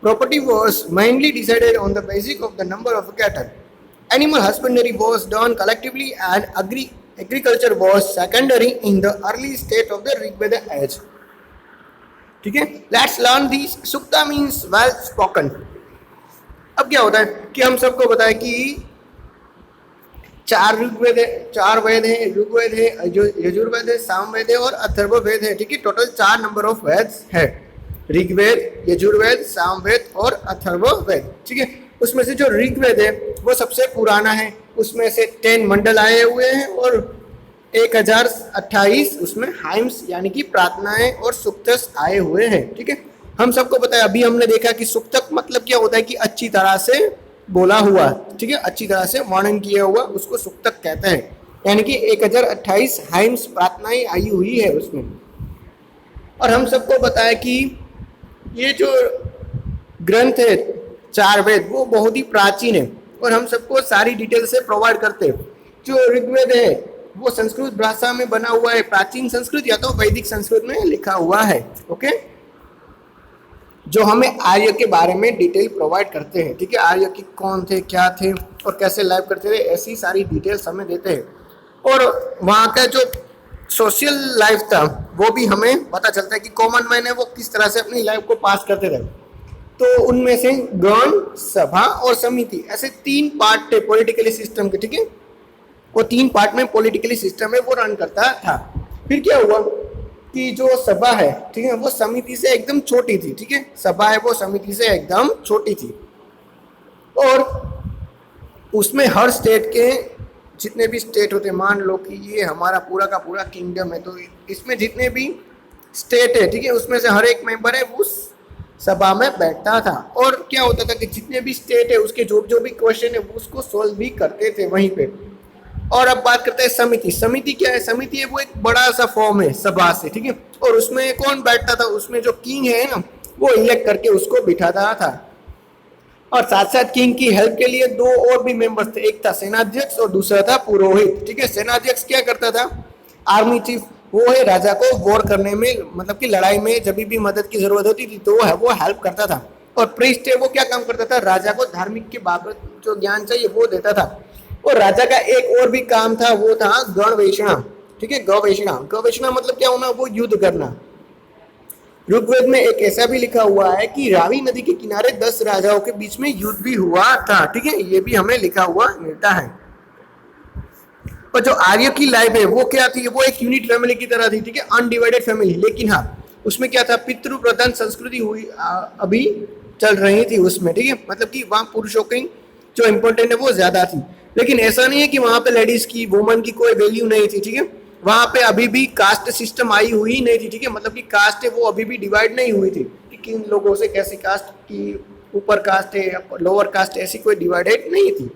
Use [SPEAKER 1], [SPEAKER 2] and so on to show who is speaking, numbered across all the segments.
[SPEAKER 1] Property was mainly decided on the basis of the number of cattle. Animal husbandry was done collectively and agriculture was secondary in the early state of the Rigveda age. ठीक है, let's learn this. सुक्ता means well spoken. अब क्या होता है कि हम सबको पता है कि चार ऋग्वेद है, चार वेद है, ऋग्वेद है, यजुर्वेद है, सामवेद है और अथर्ववेद है. ठीक है, टोटल 4 नंबर ऑफ वेद है. ऋग्वेद, यजुर्वेद, सामवेद और अथर्ववेद. ठीक है, उसमें से जो ऋग्वेद है वो सबसे पुराना है. उसमें से 10 मंडल आए हुए हैं और 1028 उसमें हाइम्स यानी कि प्रार्थनाएं और सुक्तस आए हुए हैं. ठीक है, हम सबको पता है, अभी हमने देखा कि सुक्तक मतलब क्या होता है कि अच्छी तरह से बोला हुआ. ठीक है, अच्छी तरह से वर्णन किया हुआ उसको सुक्तक कहते हैं. यानी कि 1028 हाइम्स प्रार्थनाएं आई हुई है उसमें. और हम सबको पता है कि ये जो ग्रंथ है 4 वेद वो बहुत ही प्राचीन है और हम सबको सारी डिटेल से प्रोवाइड करते हैं. जो ऋग्वेद है वो संस्कृत भाषा में बना हुआ है, प्राचीन संस्कृत या तो वैदिक संस्कृत में लिखा हुआ है. ओके, जो हमें आर्य के बारे में डिटेल प्रोवाइड करते हैं. ठीक है, आर्य की कौन थे, क्या थे और कैसे लाइव करते थे, ऐसी सारी डिटेल्स हमें देते हैं. और वहाँ का जो सोशल लाइफ था वो भी हमें पता चलता है कि कॉमन मैन है वो किस तरह से अपनी लाइफ को पास करते थे. तो उनमें से गण, सभा और समिति ऐसे 3 पार्ट थे पॉलिटिकली सिस्टम के. ठीक है, वो 3 पार्ट में पॉलिटिकली सिस्टम है वो रन करता था. फिर क्या हुआ कि जो सभा है, ठीक है, वो समिति से एकदम छोटी थी. ठीक है, सभा है वो समिति से एकदम छोटी थी और उसमें हर स्टेट के जितने भी स्टेट होते, मान लो कि ये हमारा पूरा का पूरा किंगडम है, तो इसमें जितने भी स्टेट है, ठीक है, उसमें से हर एक मेंबर है उस सभा में बैठता था. और क्या होता था कि जितने भी स्टेट है उसके जो जो भी क्वेश्चन है उसको सोल्व भी करते थे वहीं पे. और अब बात करते हैं समिति. समिति क्या है? समिति है वो एक बड़ा सा फॉर्म है सभा से. ठीक है, और उसमें कौन बैठता था? उसमें जो किंग है ना वो इलेक्ट करके उसको बिठाता था. और साथ साथ किंग की हेल्प के लिए 2 और भी मेंबर्स थे. एक था सेनाध्यक्ष और दूसरा था पुरोहित. ठीक है, सेनाध्यक्ष क्या करता था? Army chief. वो है राजा को वॉर करने में, मतलब कि लड़ाई में जब भी मदद की जरूरत होती थी तो वो हेल्प करता था. और प्रीस्ट है वो क्या काम करता था? राजा को धार्मिक के बाबत जो ज्ञान चाहिए वो देता था. और राजा का एक और भी काम था, वो था गणवेषणा. ठीक है, गवेषणा. गवेषणा मतलब क्या होना? वो युद्ध करना. ऋग्वेद में एक ऐसा भी लिखा हुआ है कि रावी नदी के किनारे 10 राजाओं के बीच में युद्ध भी हुआ था. ठीक है, ये भी हमें लिखा हुआ मिलता है. और जो आर्य की लाइफ है वो क्या थी? वो एक यूनिट फैमिली की तरह थी. ठीक है, अनडिवाइडेड फैमिली. लेकिन हाँ, उसमें क्या था? पितृ प्रधान संस्कृति हुई अभी चल रही थी उसमें. ठीक है, मतलब कि वहाँ पुरुषों की जो इम्पोर्टेंट है वो ज्यादा थी. लेकिन ऐसा नहीं है कि वहां पे लेडीज की, वुमन की कोई वैल्यू नहीं थी. ठीक है, वहां पे अभी भी कास्ट सिस्टम आई हुई नहीं थी. ठीक है, मतलब कि कास्ट है वो अभी भी डिवाइड नहीं हुई थी कि किन लोगों से कैसी कास्ट की, ऊपर कास्ट है लोअर कास्ट, ऐसी कोई डिवाइडेड नहीं थी.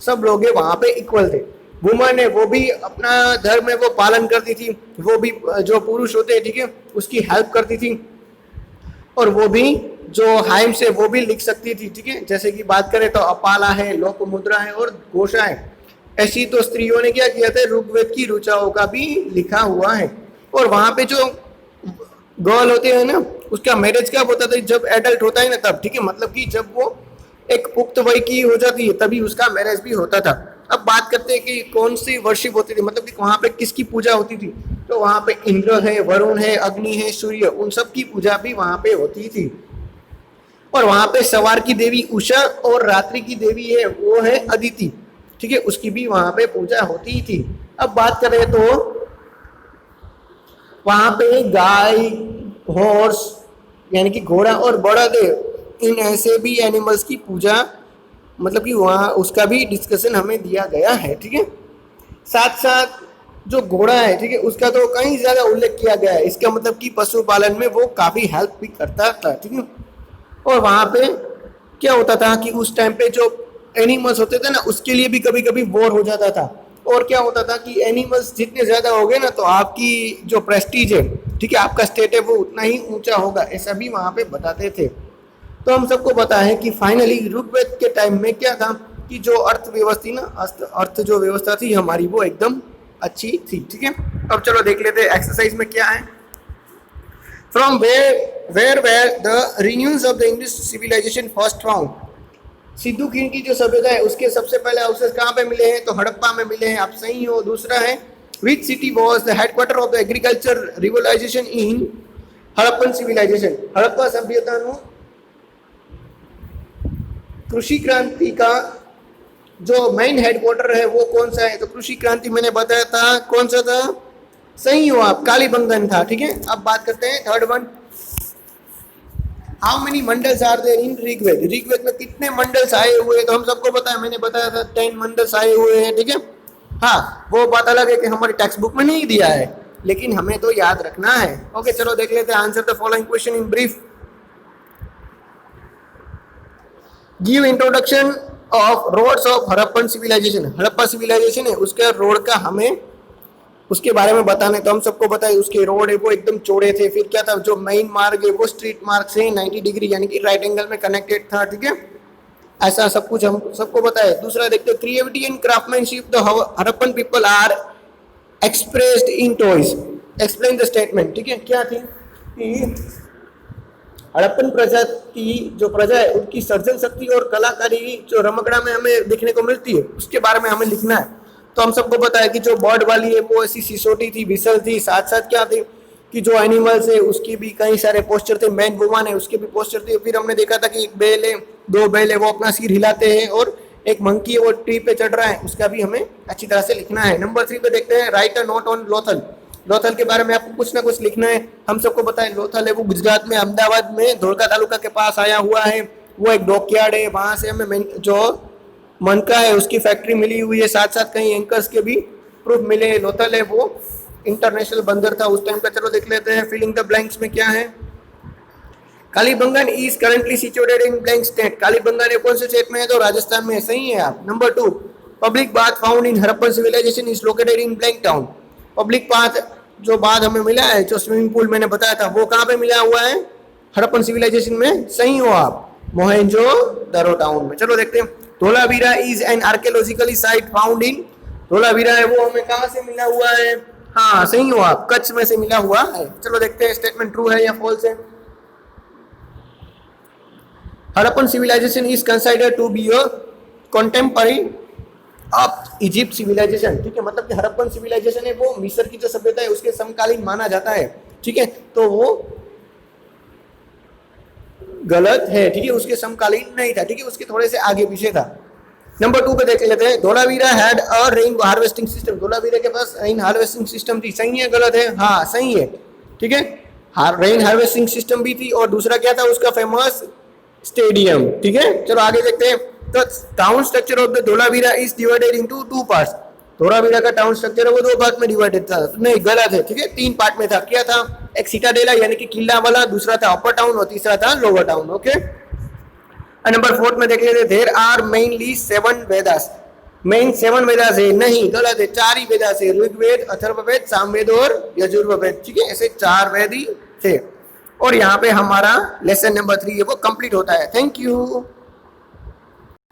[SPEAKER 1] सब लोग वहां पे इक्वल थे. वुमन है वो भी अपना धर्म है वो पालन करती थी. वो भी जो पुरुष होते हैं, ठीक है, उसकी हेल्प करती थी. और वो भी जो हाइम्स है वो भी लिख सकती थी. ठीक है, जैसे कि बात करें तो अपाला है, लोकमुद्रा है और घोषा है. ऐसी तो स्त्रियों ने क्या किया था? ऋग्वेद की ऋचाओं का भी लिखा हुआ है. और वहां पे जो गर्ल होते हैं ना उसका मैरिज कब होता था? जब एडल्ट होता है ना तब. ठीक है, मतलब कि जब वो एक पुख्त वय की हो जाती है तभी उसका मैरिज भी होता था. अब बात करते हैं कि कौन सी वर्शिप होती थी, मतलब कि वहां पे किसकी पूजा होती थी? तो वहां पे इंद्र है, वरुण है, अग्नि है, सूर्य, उन सब की पूजा भी वहां पे होती थी. और वहां पे सवार की देवी उषा और रात्रि की देवी है वो है अदिति. ठीक है, उसकी भी वहां पे पूजा होती थी. अब बात करें तो वहां पे गाय, हॉर्स यानी कि घोड़ा और बड़द, इन ऐसे भी एनिमल्स की पूजा, मतलब कि वहाँ उसका भी डिस्कशन हमें दिया गया है. ठीक है, साथ साथ जो घोड़ा है, ठीक है, उसका तो कहीं ज्यादा उल्लेख किया गया है. इसका मतलब कि पशुपालन में वो काफी हेल्प भी करता था. ठीक है, और वहां पे क्या होता था कि उस टाइम पे जो एनिमल्स होते थे ना उसके लिए भी कभी कभी वॉर हो जाता था. और क्या होता था कि एनिमल्स जितने ज्यादा हो गए ना तो आपकी जो प्रेस्टीज है, ठीक है, आपका स्टेट है वो उतना ही ऊंचा होगा, ऐसा भी वहां पे बताते थे. तो हम सबको पता है कि फाइनली ऋग्वेद के टाइम में क्या था कि जो अर्थव्यवस्था ना, अर्थ जो व्यवस्था थी हमारी वो एकदम अच्छी थी. ठीक है, अब चलो देख लेते हैं एक्सरसाइज में क्या है. From where Where were the ruins of the Indus civilization first found? Sidhu खीन की जो सभ्यता है उसके सबसे पहले अवशेष कहाँ पे मिले हैं? तो हड़प्पा में मिले हैं। आप सही हो। दूसरा है which city was the headquarter of the agriculture revolution in Harappan civilization? Harappa सभ्यता नु कृषि क्रांति का जो मेन हेडक्वार्टर है वो कौन सा है? तो कृषि क्रांति मैंने बताया था, कौन सा था? सही हो आप, कालीबंगन था। ठीक है, अब बात करते हैं third one. How many mandals are there in Rigveda? Rigveda में कितने मंडल्स आए हुए हैं? तो हम सबको पता है, मैंने बताया था 10 मंडल्स आए हुए हैं। ठीक है, हाँ वो बात अलग है कि हमारी टेक्स्ट बुक में नहीं दिया है, लेकिन हमें तो याद रखना है। ओके चलो देख लेते हैं। Answer the following question in brief. Give introduction of roads of Harappan civilisation. Harappa civilisation है उसके रोड का हमें उसके बारे में बताना है। तो हम सबको पता है उसके रोड है वो एकदम चौड़े थे। फिर क्या था, जो मेन मार्ग है वो स्ट्रीट मार्ग से 90 डिग्री यानी कि राइट एंगल में कनेक्टेड था। ठीक है, ऐसा सब कुछ हम सबको पता है। दूसरा देखते हैं, creativity and craftsmanship the Harappan people are expressed in toys. Explain the statement. ठीक है, क्या थी कि हड़प्पन प्रजा की जो प्रजा है उनकी सर्जन शक्ति और कलाकारी जो रमकड़ा में हमें देखने को मिलती है उसके बारे में हमें लिखना है। तो हम सबको पता है कि जो बर्ड वाली है वो ऐसी सिसोटी थी, विसल थी। साथ साथ क्या थी कि जो एनिमल्स है उसकी भी कई सारे पोस्चर थे। मैन वुमन है उसके भी पोस्चर थे। फिर हमने देखा था कि एक बैल है, 2 बैल है, वो अपना सिर हिलाते हैं, और एक मंकी है वो ट्री पे चढ़ रहा है, उसका भी हमें अच्छी तरह से लिखना है। नंबर 3 पे देखते हैं, right a note on Lothal. Lothal के बारे में आपको कुछ ना कुछ लिखना है। हम सबको पता है लोथल है वो गुजरात में अहमदाबाद में धोलका तालुका के पास आया हुआ है। वो एक डॉकयार्ड है, वहां से हमें जो मनका है उसकी फैक्ट्री मिली हुई है। साथ साथ कई एंकर्स के भी प्रूफ मिले हैं। लोथल है वो इंटरनेशनल बंदर था उस टाइम का। चलो देख लेते हैं फिलिंग द ब्लैंक्स में क्या है। Kalibangan is currently situated in blank state. Kalibangan कौन से स्टेट में है? तो राजस्थान में। सही है आप। Number 2, public bath found in Harappan civilisation is located in blank town. Public bath जो बाथ हमें मिला है, जो स्विमिंग पूल मैंने बताया था, वो कहाँ पे मिला हुआ है? हड़प्पन सिविलाइजेशन में। सही हो आप, मोहेंजोदारो टाउन में। चलो देखते हैं, Dholavira is an archaeologically site found in. Dholavira है वो हमें कहाँ से मिला हुआ है? हाँ सही हो आप, कच्छ में से मिला हुआ है। चलो देखते हैं स्टेटमेंट ट्रू है या फॉल्स है। Harappan civilisation is considered to be a contemporary of Egypt civilisation. ठीक है, मतलब कि हड़प्पन सिविलाइजेशन है वो मिस्र की जो सभ्यता है उसके समकालीन माना जाता है। ठीक है, तो वो गलत है। ठीक है, उसके समकालीन नहीं था। ठीक है, उसके थोड़े से आगे पीछे था। नंबर 2 पे देख लेते हैं, Dholavira had a rain harvesting system. Dholavira के पास रेन हार्वेस्टिंग सिस्टम थी। सही है गलत है? हाँ सही है। ठीक है, रेन हार्वेस्टिंग सिस्टम भी थी, और दूसरा क्या था उसका फेमस स्टेडियम। ठीक है, चलो आगे देखते हैं। तो town structure of the Dholavira is divided into 2 parts. Dholavira का टाउन स्ट्रक्चर है वो 2 भाग में डिवाइडेड था। नहीं गलत है। ठीक है, 3 पार्ट में था। क्या था? एक सिटाडेला यानी कि किला वाला, दूसरा था अपर टाउन, और तीसरा था लोअर टाउन। ओके, नंबर 4 में देख लेते, there are mainly 7 Vedas. Main 7 Vedas है? नहीं गलत है, 4 ही वेदास है, ऋग्वेद, अथर्ववेद, सामवेद और यजुर्वेद। ठीक है, ऐसे 4 वेद ही थे। और यहाँ पे हमारा लेसन नंबर 3 है वो कंप्लीट होता है। Thank you.